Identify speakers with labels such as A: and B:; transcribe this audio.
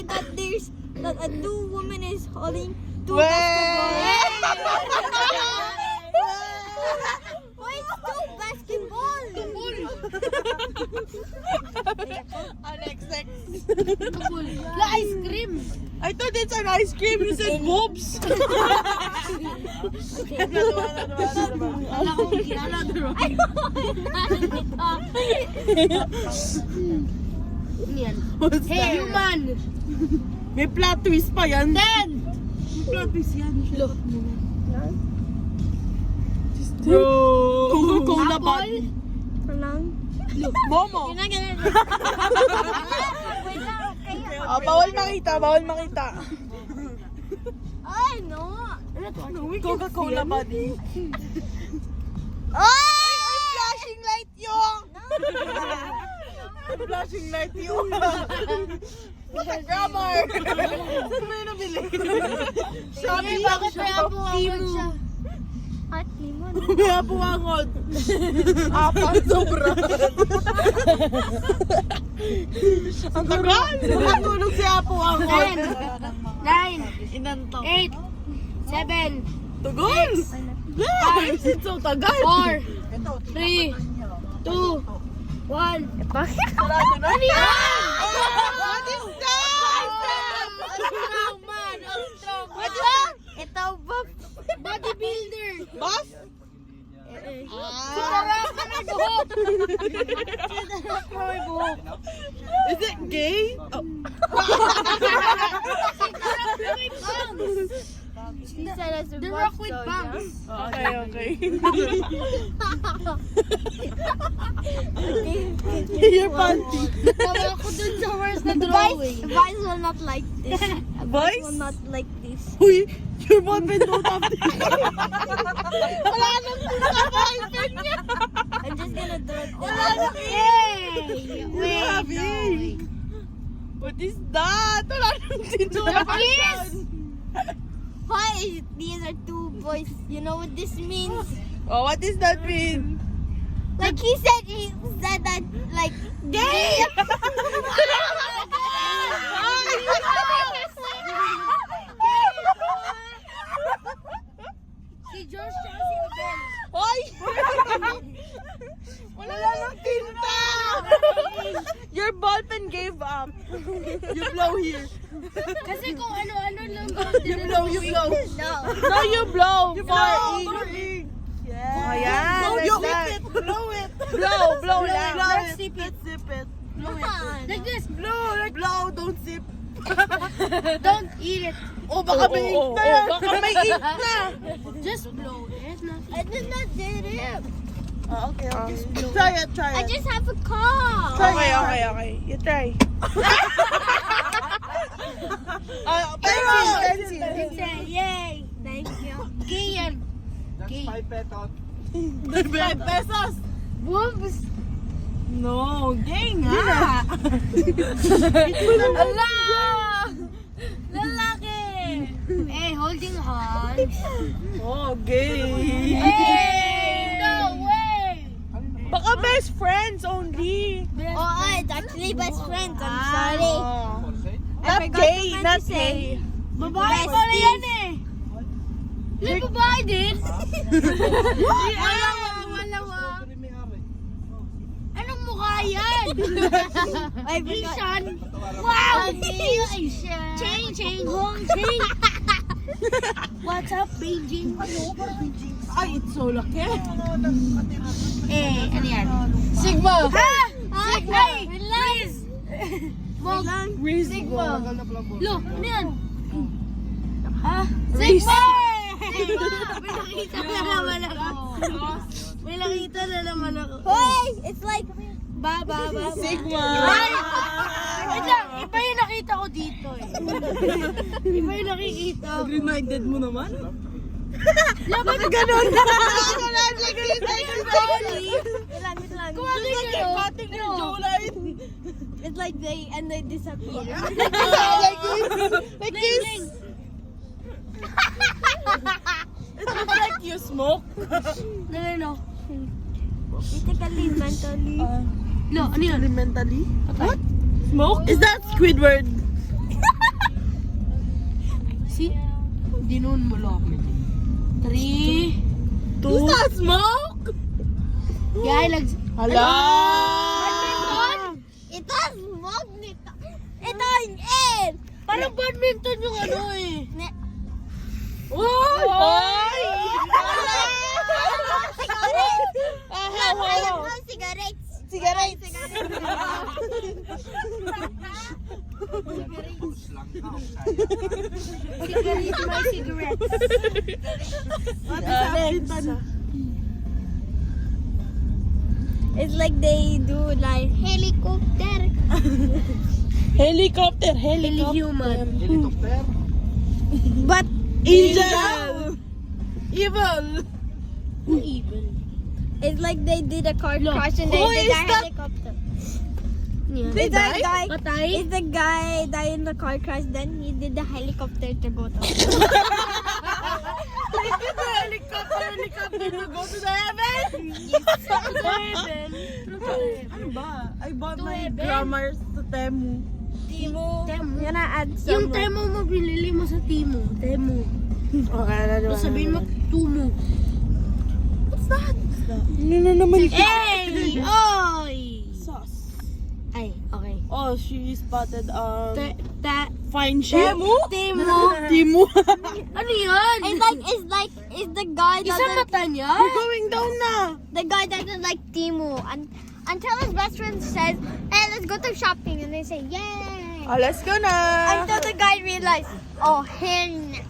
A: say that a two woman is holding two basketballs. Why is two basketball?
B: Next.
A: The ice cream.
B: I thought it's an ice cream. You said boobs. What's
A: Hey,
B: that?
A: human.
B: May plot twist pa yan.
A: Then.
B: May plot twist yan. Bro. Coca-Cola
A: Apple?
B: bottle. Momo.
A: Wait lang, okay.
B: Oh, bawal makita.
A: Ay, no.
B: Coca-Cola bottle.
A: Oh!
B: Flashing light yung. Flashing light yung. Grammar. Saan mo yun nabili? Shopee lang
A: Bakit may
B: siya.
A: abuangod siya? At limon.
B: May abuangod. Apat sobra. Ang tagal. Nakatulog si abuangod.
A: 9,
B: Inantok.
A: 8, 7,
B: Tugon. Guys, it's so tagal.
A: 4, 3, 2, 1. Bakit?
B: Sarado na.
A: Ano yan?
B: What is that?
A: What yan? Ito ba? Bodybuilder.
B: Boss?
A: Sinarap ka na buhok. Sinarap mo may buhok.
B: Is it gay? Oh.
A: Sinarap mo may bangs. The Rock with bangs.
B: Okay. Your panty.
A: Tawa ako dun sa worst na drawing. Vice will not like this.
B: Boys?
A: Will not like this.
B: Uy, your boyfriend don't have this. Wala nang pinaka-boyfriend niya.
A: I'm just gonna do it.
B: Wala nang
A: Wait,
B: Grabe. What is that? Wala nang
A: Kiss! Why? These are two boys. You know what this means?
B: Oh, what does that mean?
A: Like he said that like gay. Si George Chelsea again.
B: Hoy! Wala nang tinta! Your ballpen gave up. You blow here.
A: Kasi kung ano-ano lang.
B: You blow.
A: No.
B: No, you blow.
A: You
B: For
A: blow.
B: ink. Yeah. Oh, yeah.
A: Blow
B: Like
A: it.
B: that. Blow it. Blow lang.
A: Let's sip
B: Let's sip it.
A: Come on. Like this.
B: Blow, don't sip.
A: Don't eat it.
B: Oh, baka may ink na yan. Baka may ink na.
A: Just blow it. I did not did it.
B: Okay. Try it.
A: I just have a cough.
B: Okay. You try. Pencil.
A: Yay. Thank you. Giyan. Gay.
C: 5 pesos.
B: 5 pesos.
A: Boobs.
B: No, gay nga.
A: Ala! Lalaki! Hey, holding hands.
B: Oh, gay.
A: Hey! No way!
B: Baka best friends only.
A: Oh, it's actually best friends. I'm sorry.
B: Oh.
A: I
B: Not
A: forgot
B: gay,
A: to
B: not
A: say.
B: gay.
A: Babae pala yan eh. May babae din. Wala. Anong mukha yan? Asian. Wow! Asian. Ching. Hong Ching. What's up, Beijing?
B: Ay, it's so lucky.
A: Ano yan? Sigma. Ha? Sigma. Relax. Sigma. Lo, ano yan? Ha? Sigma! May nakita na naman ako. Hoy! It's like... Ba.
B: Sigma.
A: Ay! Wait lang, iba yung nakita ko dito eh. Iba yung nakikita ko.
B: Reminded mo naman?
A: Laban na
B: Ganon.
A: Wait lang. Kumagay ka no?
B: Pating yung Jolene.
A: It's like they disappear.
B: Like this. It looks like you smoke.
A: No. Physically, mentally.
B: No, ano yun? Mentally? What? Smoke? Is that Squidward?
A: Si, dinuun mo lang. 3, 2,
B: smoke?
A: Yay,
B: Hala!
C: Ito, smoke nito. Ito, air.
A: Parang badminton yung ano eh.
B: Oy!
C: Cigarettes.
B: Cigarettes.
A: Cigarettes, my cigarettes.
C: It's like they do like helicopter.
B: Helicopter.
A: Human.
C: But
B: Angel. Evil.
A: Evil.
C: it's like they did a car
A: Look,
C: crash and they
B: who
C: did
B: is
C: a
B: that?
C: helicopter.
A: Yeah.
B: They
C: It's the
B: die?
C: guy.
A: Patay?
C: It's the guy died in the car crash. Then he did the helicopter to go to.
B: Helicopter to go to the heaven. Ano ba? I bought
A: To
B: my
A: heaven.
B: grammars to Temu.
A: Temo.
C: I'm gonna add some.
A: Yung Temo mo, binili mo sa Timo. Temo.
B: Okay,
A: Tapos sabihin mo, Tumo.
B: What's that? Ano na naman
A: Hey! Oy!
B: Sauce.
A: Ay, okay.
B: Oh, she spotted
A: Fine
B: shape.
A: Temo.
B: Timu.
A: Ano yan?
C: It's the guy
A: Isa
C: that
A: mata niya?
B: We're going down na.
C: the guy doesn't like Timu and until his best friend says, "Hey, let's go to shopping," and they say, "Yay!"
B: Oh, let's go na.
C: Until the guy realized, "Oh, hell no."